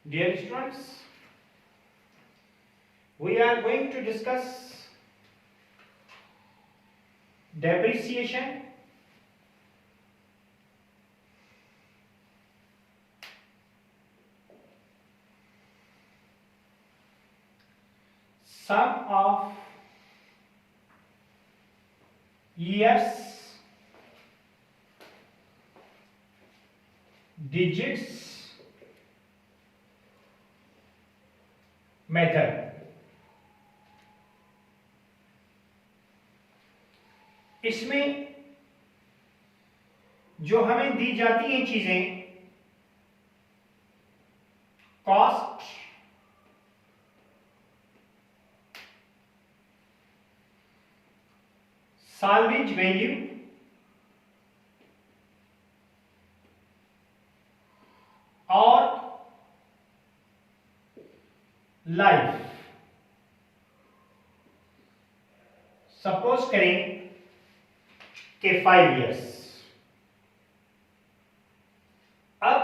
Dear students, we are going to discuss depreciation, sum of years, digits method. इसमें जो हमें दी जाती हैं चीजें, कॉस्ट, साल्वेज वैल्यू, और लाइफ। सपोज करें कि 5 इयर्स। अब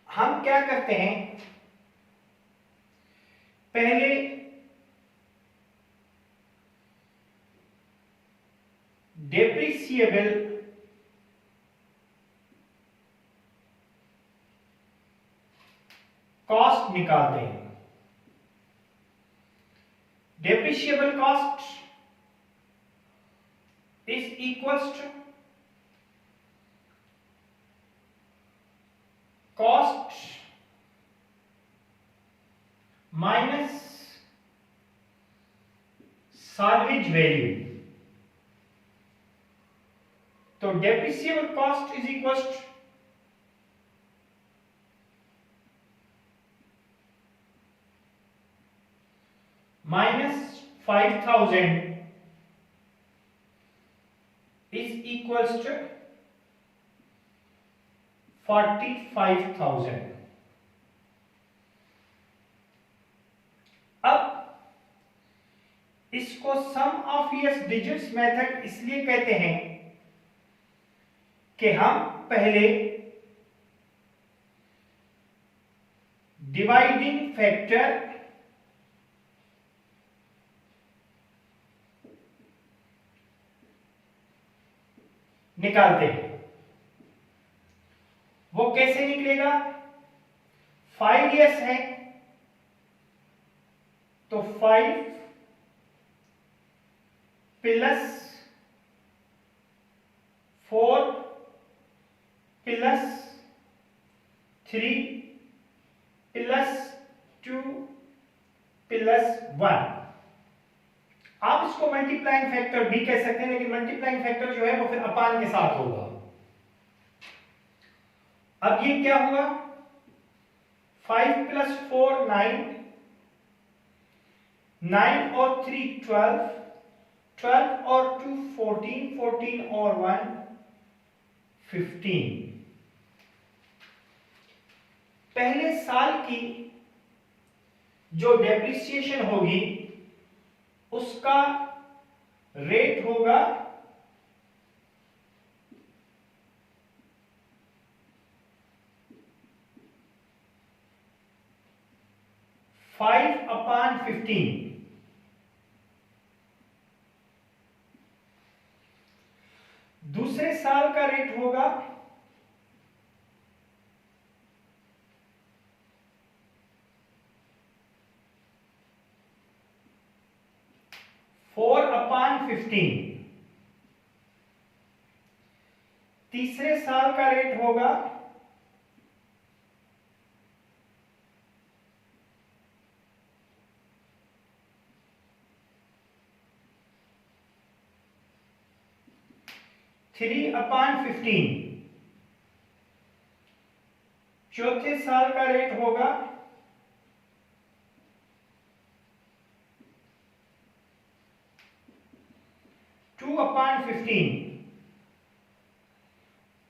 हम क्या करते हैं, पहले डेप्रिसिएबल कॉस्ट निकालते हैं। Depreciable cost is equals to cost minus salvage value। तो depreciable cost is equals to minus 5,000 is equals to 45,000। अब इसको सम ऑफ यस डिजिट्स मेथड इसलिए कहते हैं कि हम पहले डिवाइडिंग फैक्टर निकालते हैं। वो कैसे निकलेगा? 5 इयर्स है तो 5 प्लस 4 प्लस 3 प्लस 2 प्लस 1। आप इसको मल्टीप्लाइंग फैक्टर भी कह सकते हैं, लेकिन मल्टीप्लाइंग फैक्टर जो है वो फिर अपान के साथ होगा। अब ये क्या हुआ? 5 प्लस 4 9, 9 और 3 12, 12 और 2 14, 14 और 1 15। पहले साल की जो डेप्रिसिएशन होगी उसका रेट होगा 5/15। दूसरे साल का रेट होगा 4/15। तीसरे साल का रेट होगा 3/15। चौथे साल का रेट होगा 2/15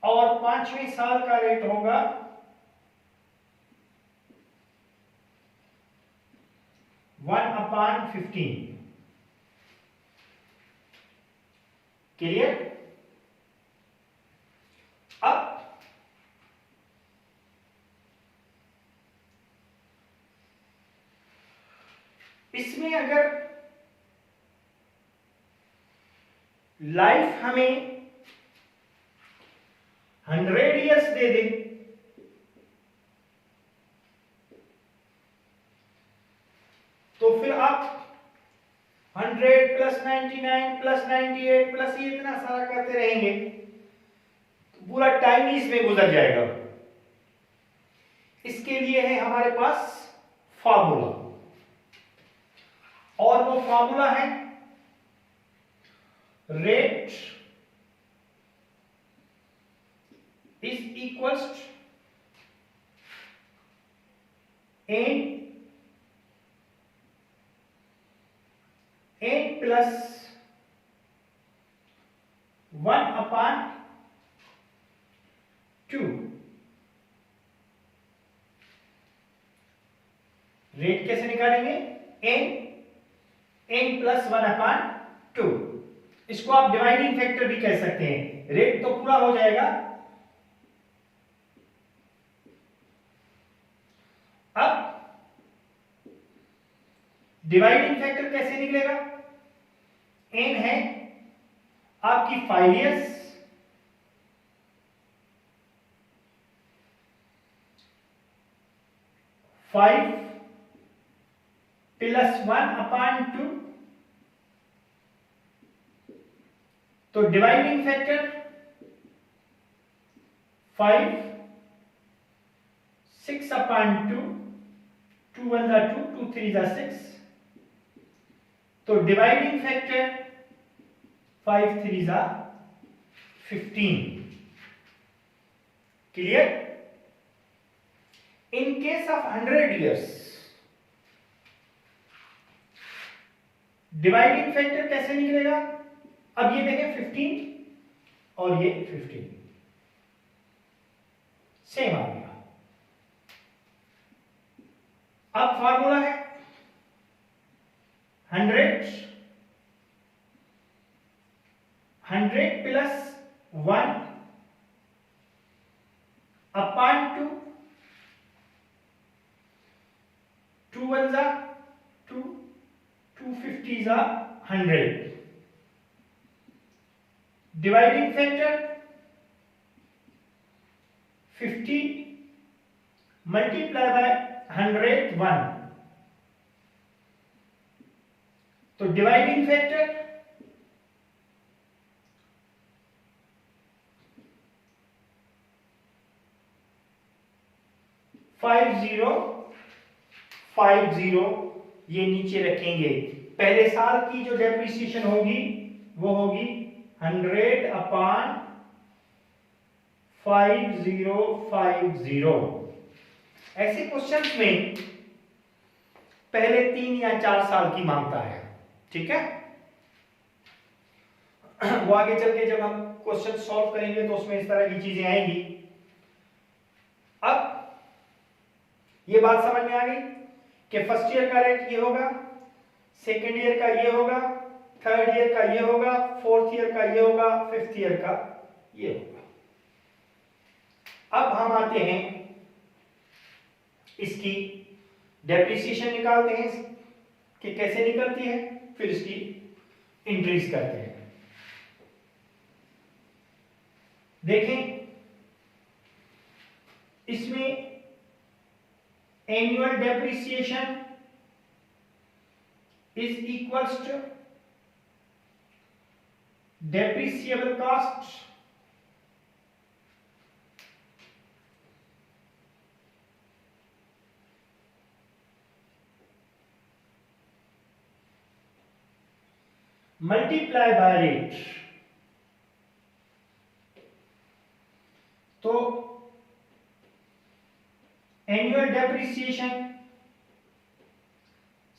और पांचवें साल का रेट होगा 1/15। क्लियर? अब इसमें अगर लाइफ हमें 100 इयर्स दे दे तो फिर आप 100 प्लस 99 प्लस 98 प्लस ये इतना सारा करते रहेंगे तो पूरा टाइम ही इसमें गुजर जाएगा। इसके लिए है हमारे पास फार्मूला, और वो फार्मूला है rate is equals n plus 1/2। Rate कैसे निकालेंगे? n plus 1/2। इसको आप डिवाइडिंग फैक्टर भी कह सकते हैं। रेट तो पूरा हो जाएगा। अब डिवाइडिंग फैक्टर कैसे निकलेगा? n है आपकी 5 इयर्स, 5 प्लस 1/2। तो डिवाइडिंग फैक्टर 5 6/2, 2 1 जा 2, 2 3 जा 6। तो डिवाइडिंग फैक्टर 5 3 जा 15। Clear? In case of 100 years dividing factor कैसे निकलेगा? अब ये देखें 15 और ये 15 सेम आ गया। अब फार्मूला है 100 प्लस 1/2, 2 1 जा 2, 2 50 जा 100। Dividing factor 50 multiply by 100 1। तो डिवाइडिंग फैक्टर 5050 ये नीचे रखेंगे। पहले साल की जो डेप्रिसिएशन होगी वो होगी 100/5050। ऐसे क्वेश्चंस में पहले 3 या 4 साल की मांगता है, ठीक है। वो आगे चल के जब हम क्वेश्चन सॉल्व करेंगे तो उसमें इस तरह की चीजें आएंगी। अब ये बात समझ में आ गई कि फर्स्ट ईयर का रेट ये होगा, सेकेंड ईयर का ये होगा, थर्ड ईयर का ये होगा, फोर्थ ईयर का ये होगा, फिफ्थ ईयर का ये होगा। अब हम आते हैं इसकी डेप्रिसिएशन निकालते हैं कि कैसे निकलती है, फिर इसकी इंक्रीज करते हैं। देखें इसमें annual depreciation is equals to depreciable cost multiply by rate. तो एनुअल डेप्रिसिएशन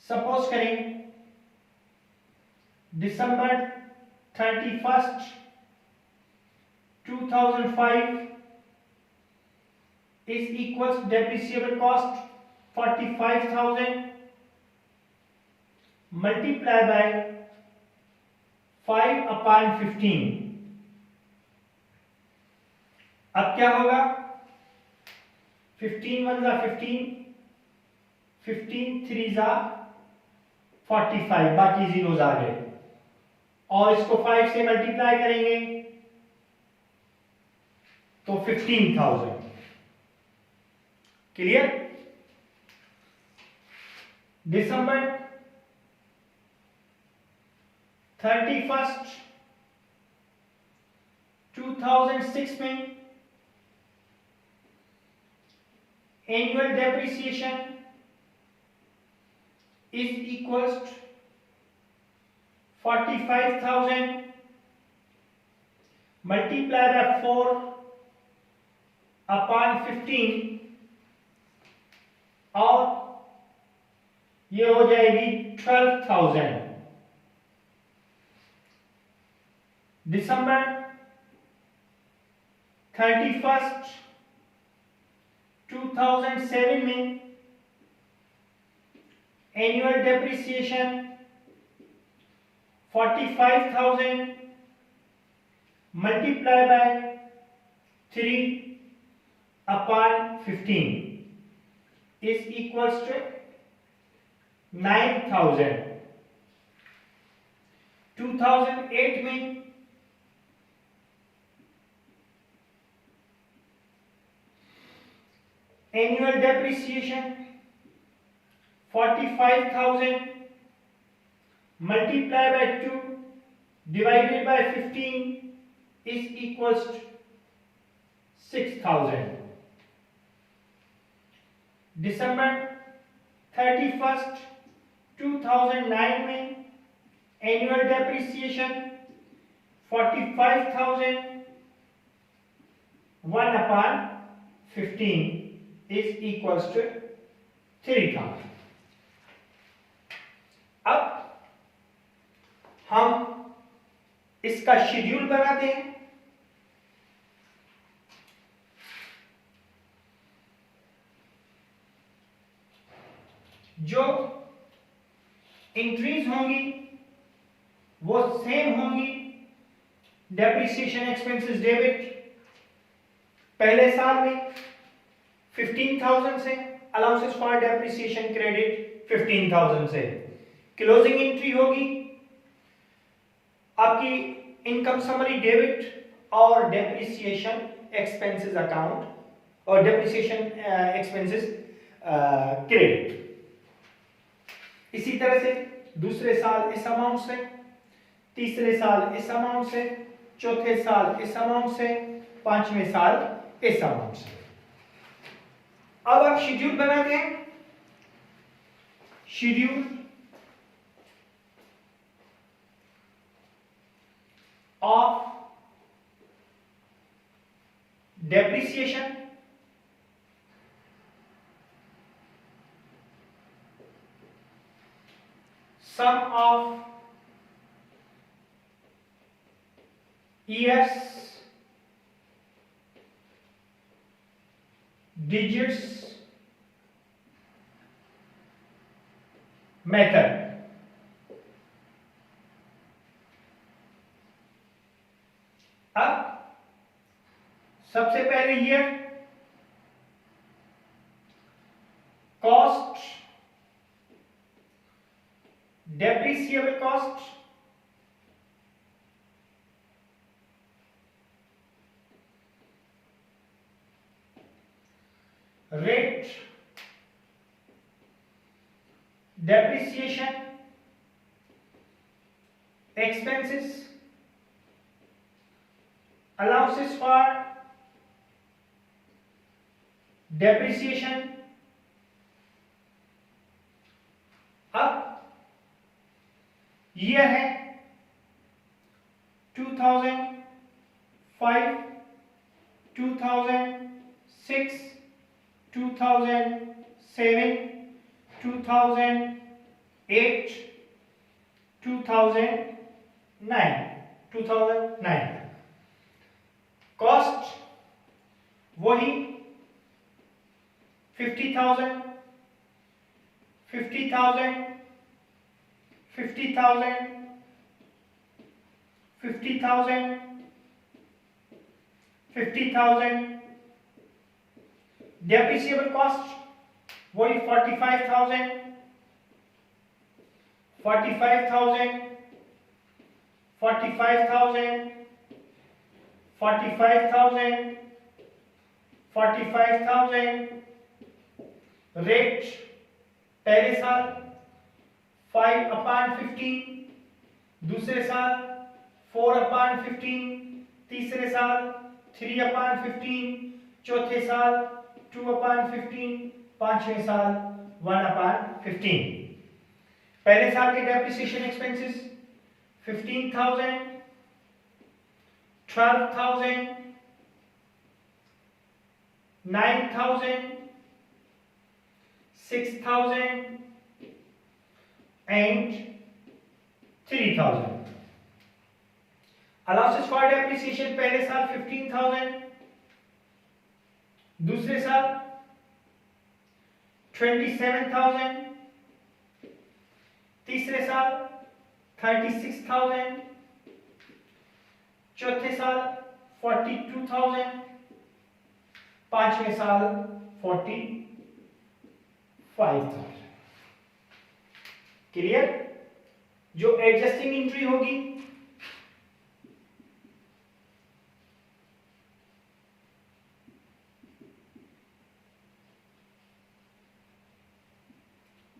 सपोज करें दिसंबर 31, 2005 is equals depreciable cost 45,000 multiply by 5/15। अब क्या होगा? 15 1 जा 15, 15 3 जा 45, बाकी जीरोस आ गए, और इसको 5 से मल्टीप्लाई करेंगे तो 15,000। क्लियर? दिसंबर 31, 2006 में annual depreciation is equals to 45,000 multiplied by 4 upon 15, और ये हो जाएगी 12,000। दिसंबर 31, 2007 में annual depreciation 45,000 multiply by 3 upon 15 is equals to 9,000। 2008 में annual depreciation 45,000 multiplied by 2 divided by 15 is equals to 6,000. December 31, 2009 में annual depreciation 45,000 1 upon 15 is equals to 3,000. अब हम इसका शेड्यूल बनाते हैं। जो एंट्रीज होंगी वो सेम होंगी। डेप्रिसिएशन एक्सपेंसेस डेबिट पहले साल में 15,000 से, अलाउंसेस फॉर डेप्रिसिएशन क्रेडिट 15,000 से। क्लोजिंग एंट्री होगी आपकी इनकम समरी डेबिट और डेप्रिसिएशन एक्सपेंसेस अकाउंट और डेप्रिसिएशन एक्सपेंसेस क्रेडिट। इसी तरह से दूसरे साल इस अमाउंट से, तीसरे साल इस अमाउंट से, चौथे साल इस अमाउंट से, पांचवें साल इस अमाउंट से। अब आप शेड्यूल बनाते हैं। Schedule of depreciation sum of years digits method। अब सबसे पहले year, cost, depreciable cost, rate, depreciation expenses, allowances for depreciation। अब year है 2005, 2006, 2007, 2008, 2009। कॉस्ट वही 50,000, 50,000, 50,000, 50,000, 50,000। डेप्रिसिएबल कॉस्ट वही 45,000, 45,000, 45,000, 45,000, 45,000। रेट पहले साल 5/15, दूसरे साल 4/15, तीसरे साल 3/15, चौथे साल 2/15, पांचवें साल 1/15। पहले साल के depreciation expenses 15,000, 12,000, 9,000, 6,000 and 3,000। Allowances for depreciation पहले साल 15,000, दूसरे साल 27,000, तीसरे साल 36,000, चौथे साल 42,000, पांचवें साल 45,000। क्लियर? जो एडजस्टिंग एंट्री होगी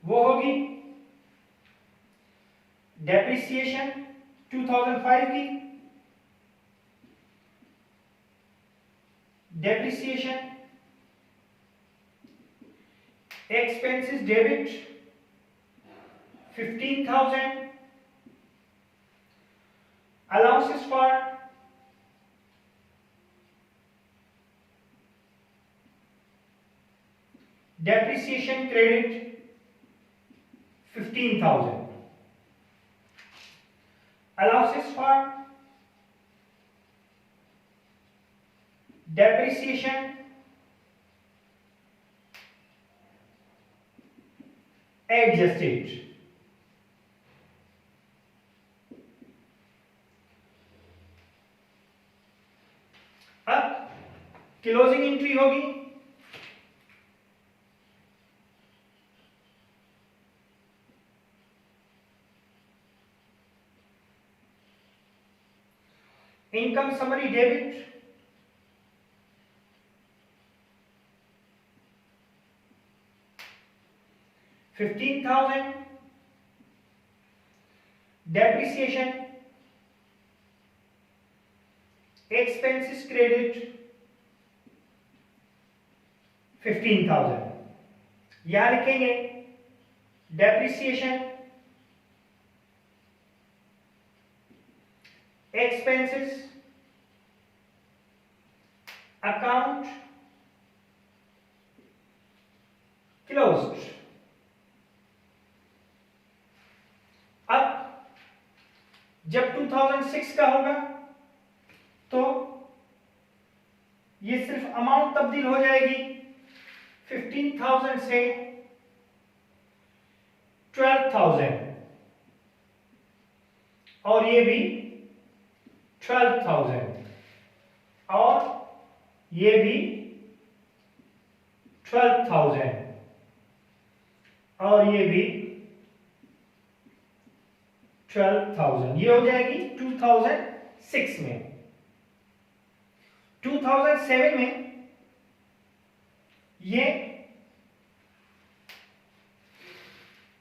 वो होगी डेप्रिसिएशन 2005 की, depreciation expenses debit 15,000, allowances for depreciation credit 15,000, allowances for depreciation adjusted। अब क्लोजिंग एंट्री होगी income summary debit 15,000, depreciation expenses credit 15,000। यहां लिखेंगे depreciation expenses account closed। अब जब 2006 का होगा तो ये सिर्फ अमाउंट तब्दील हो जाएगी 15,000 से 12,000 और ये भी 12,000 और ये भी 12,000 और ये भी 12,000। ये हो जाएगी 2006 में। 2007 में ये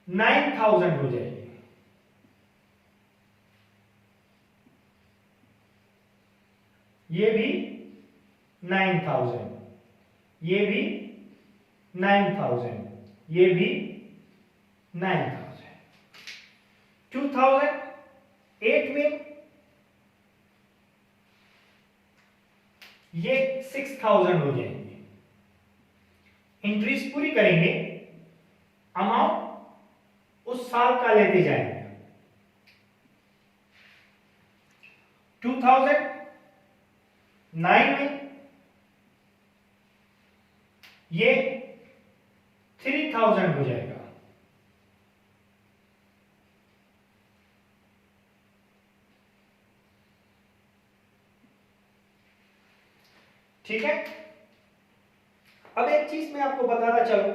9,000 हो जाएगी। ये भी 9,000, ये भी 9,000, ये भी 9,000। 2008 में ये 6,000 हो जाएंगे। एंट्रीज पूरी करेंगे, अमाउंट उस साल का लेते जाएंगे। 2009 में ये 3,000 हो जाएगा। ठीक है। अब एक चीज मैं आपको बताना चाहूं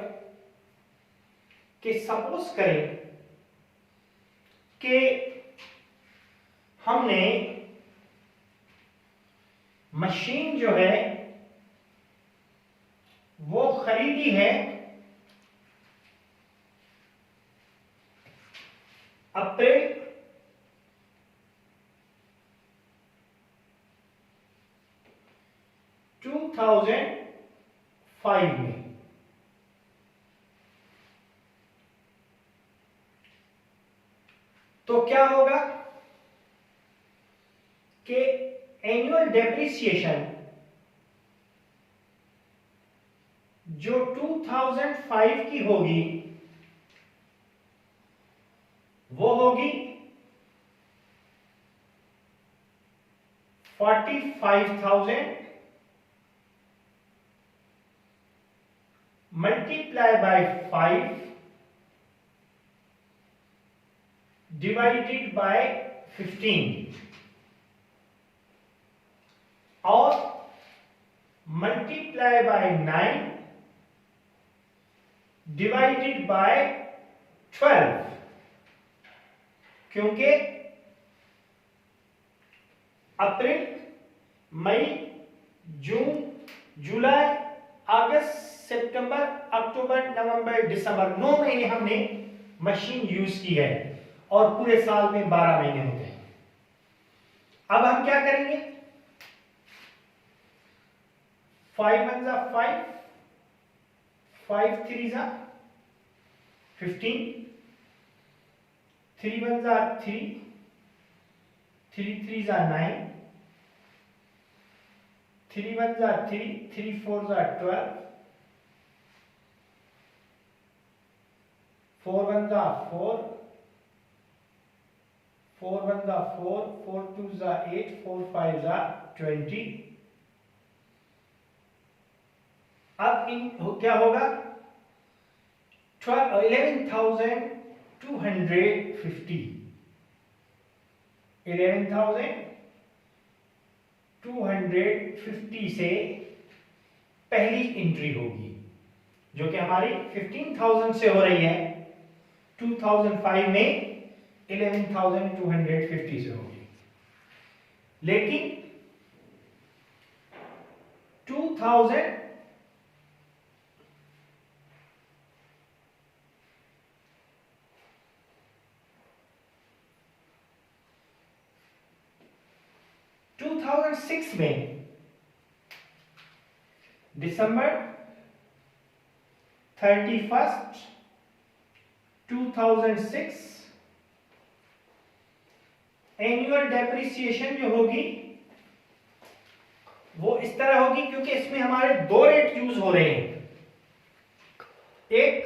कि सपोज करें कि हमने मशीन जो है वो खरीदी है अप्रैल 2005 में। तो क्या होगा कि एनुअल डेप्रिसिएशन जो 2005 की होगी वो होगी 45,000 मल्टीप्लाई बाय 5 डिवाइडेड बाय 15 और मल्टीप्लाई बाय 9 डिवाइडेड बाय 12, क्योंकि अप्रैल, मई, जून, जुलाई, अगस्त, सितंबर, अक्टूबर, नवंबर, दिसंबर 9 महीने हमने मशीन यूज की है और पूरे साल में 12 महीने होते हैं। अब हम क्या करेंगे, 5 1 जा 5, 5 3 जा 15, 3 1 जा 3, 3 3 जा 9, 3 1 जा 3, 3 4 जा 12, 4 1 जा 4, 4 1 जा 4, 4 2 जा 8, 4 5 जा 20। अब इन क्या होगा, 11,250, 11,250 से पहली एंट्री होगी जो कि हमारी 15,000 से हो रही है, 2005 में 11,250 से होगी। लेकिन 2006 में दिसंबर 31, 2006 एनुअल डेप्रिसिएशन जो होगी वो इस तरह होगी, क्योंकि इसमें हमारे दो रेट यूज हो रहे हैं, एक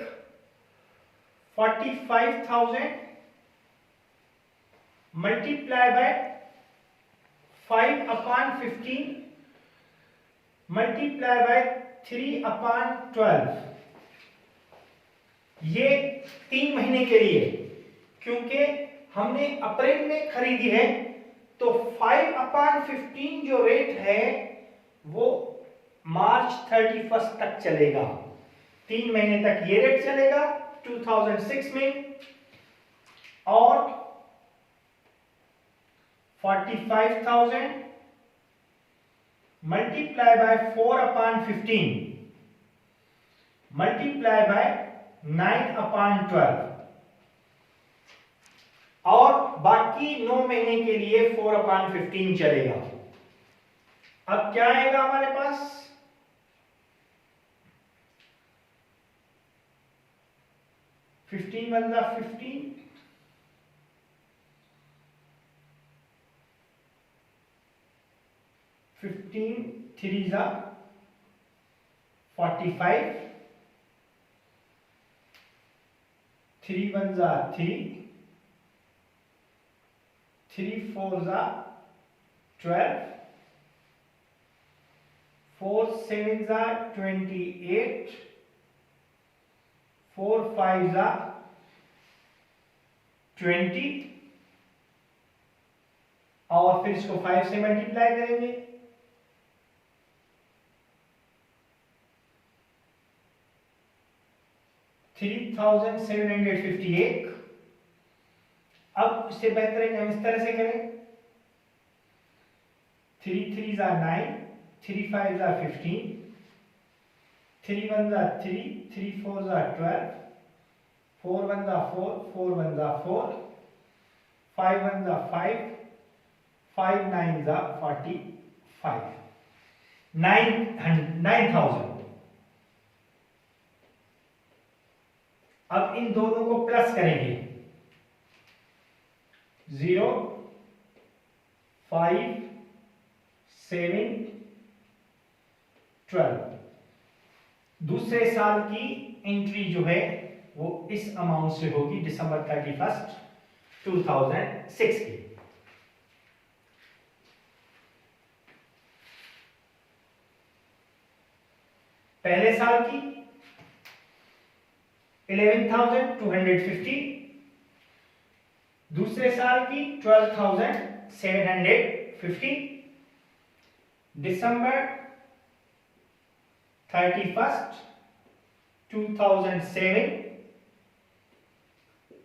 45,000 multiply bye 5 upon 15 multiply by 3 अपान 12, ये 3 महीने के लिए, क्योंकि हमने अप्रैल में खरीदी है तो 5 अपान 15 जो रेट है वो मार्च 31 तक चलेगा, 3 महीने तक ये रेट चलेगा 2006 में। और 45,000 multiply bye 4 upon 15 multiply by 9 अपान 12 और बाकी 9 महीने के लिए 4 अपान 15 चलेगा। अब क्या आएगा हमारे पास, 15 1 जा 15, 15 3 जा 45, 3 1 जा 3, 3 4 जा 12, 4 7 जा 28, 4 5 जा 20 और फिर इसको 5 से मल्टीप्लाई करेंगे, 3,758 अब इससे बेहतर है कि हम इस तरह से करें, 3 3s are 9, 3 5s are 15, 3 1s are 3, 3 4s are 12, 4 1s are 4, 4 1s are 4, 5 1s are 5, 5 9s are 45, 9000। अब इन दोनों को प्लस करेंगे, 0 5 7 12। दूसरे साल की एंट्री जो है वो इस अमाउंट से होगी, दिसंबर 31, 2006 की। पहले साल की 11,250, दूसरे साल की 12,750, दिसंबर 31, 2007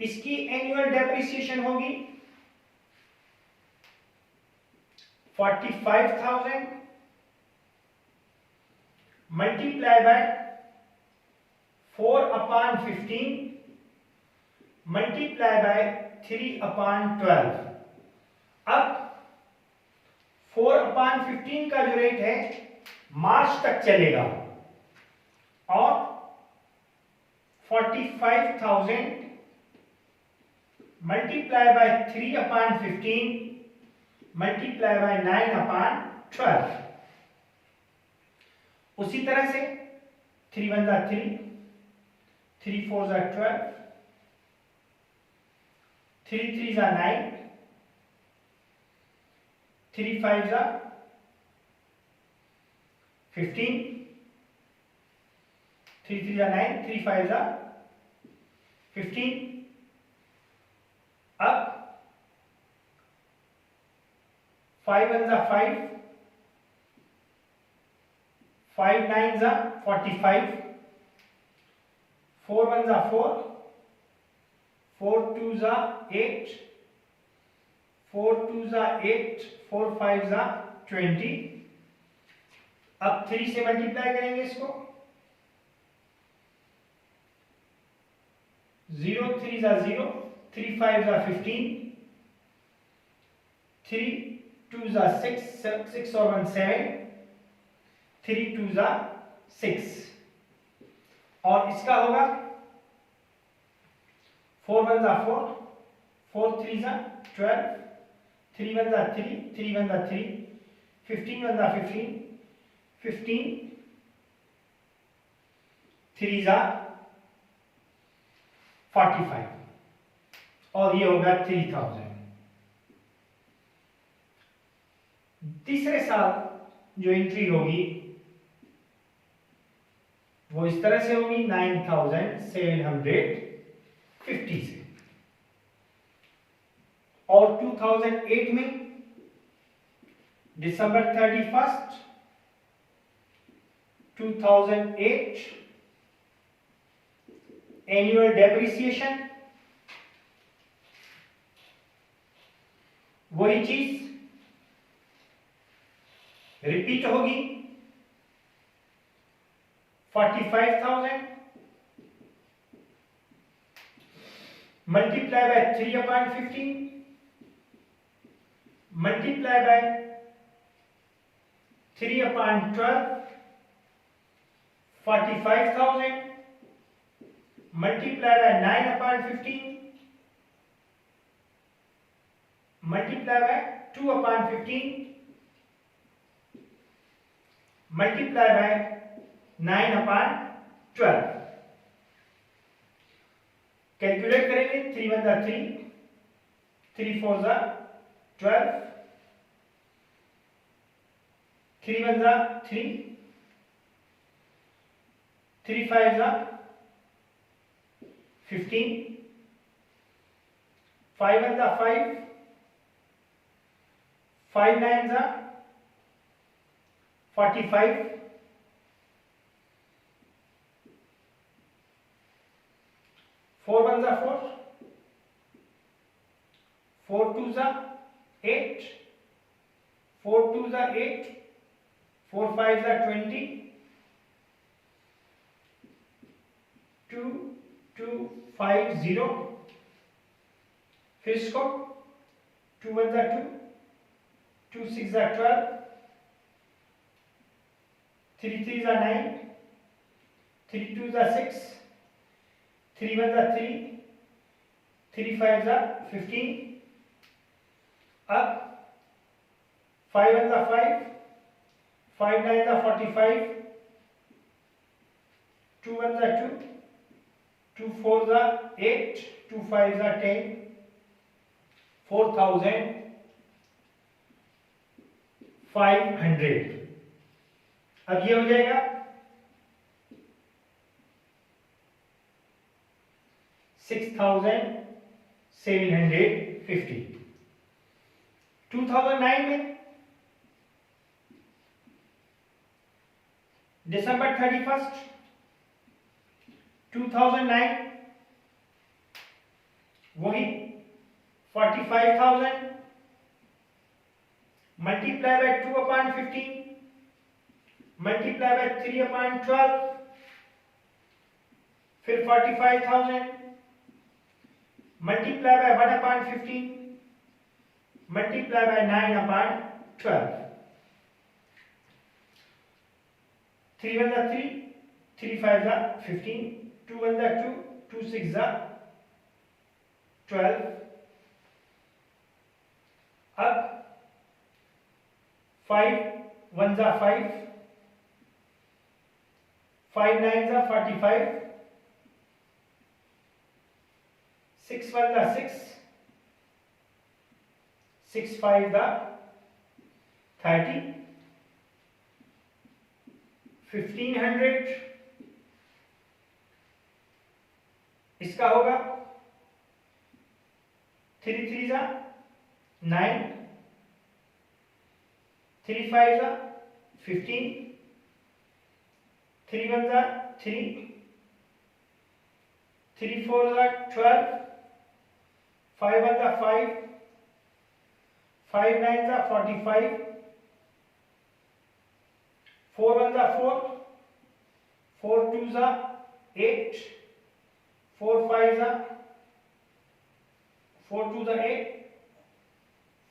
इसकी एनुअल डेप्रिसिएशन होगी 45,000 मल्टीप्लाई बाय 4/15 मल्टीप्लाई बाय 3/12। अब 4/15 का जो रेट है मार्च तक चलेगा और 45,000 मल्टीप्लाई बाय 3/15 मल्टीप्लाई बाय 9/12। उसी तरह से 3 1s are 3, 3 4s are 12, 3 3s are 9, 3 5s are 15, 3 3s are 9, 3 5s are 15। अब 5 1s are 5, 5 9s are 45, 4 1s are 4, 4 2s are 8, 4 2s are 8, 4 5s are 20। अब 3 से मल्टीप्लाई करेंगे इसको, 0 3s are 0, 3 5s are 15, 3 2s are 6, 6 और 1 7, 3 2s are 6। और इसका होगा 4 1s are 4, 4 3s are 12, 3 1s are 3, 3 1s are 3, 15 1s are 15, 15 3s are 45 और ये होगा 3000। तीसरे साल जो एंट्री होगी वो इस तरह से होगी 9,750 से। और 2008 में दिसंबर 31, 2008 एनुअल डेप्रिसिएशन वही चीज रिपीट होगी, 45,000 multiply bye 3/15 multiply by 3/12, 45,000 multiply bye 9/15 multiply by 2/15 multiply by 9/12। Calculate करेंगे, 3 1s are 3, 3 4s are 12, 3 1s are 3, 3 5s are 15, 5 1s are 5, 5 9s are 45, 4 1s are 4, 4 2 जा 8, 4 2 जा 8, 4 5 जा 20, 2 2 5 0, फिर इसको 2 1 जा 2, 2 6 जा 12, 3 3 जा 9, 3 2 जा 6, 3 1 जा 3, 3 5 जा 15, अब 5 1 जा 5, 5 9 जा 45, 2 1 जा 2, 2 4 जा 8, 2 5 जा 10, 4500। अब ये हो जाएगा 6750। 2009 में December 31st 2009 वही 45,000 मल्टीप्लाई बाय 2/15 मल्टीप्लाई बाय 3/12, फिर 45,000 मल्टीप्लाई बाय 1/15 मल्टीप्लाई बाय 9/12, 3 1 जा 3, 3 5 जा 15, 2 1 जा 2, 2 6 जा 12, अब 5 1 जा 5, 5 9 जा 45, 6 1 जा 6, 6 5 जा 30, 1500। इसका होगा 3 3 जा 9, 3 5 जा 15, 3 1 जा 3, 3 4 जा 12, 5 1 जा 5, 5 9 जा 45, 4 1 जा 4, 4 2 जा 8, 4 5 जा 4 2 जा 8,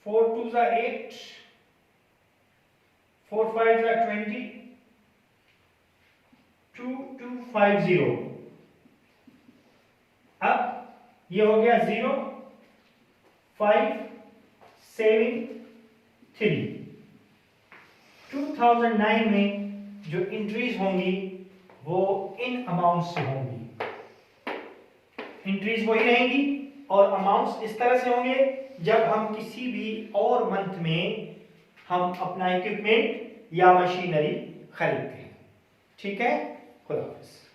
4 2 जा 8, 4 5 जा 20, 2250। अब ये हो गया 0 5 7 3। 2009 में जो एंट्रीज होंगी वो इन अमाउंट से होंगी, एंट्रीज वही रहेंगी और अमाउंट्स इस तरह से होंगे जब हम किसी भी और मंथ में हम अपना इक्विपमेंट या मशीनरी खरीदते हैं। ठीक है, खुदा हाफिज़।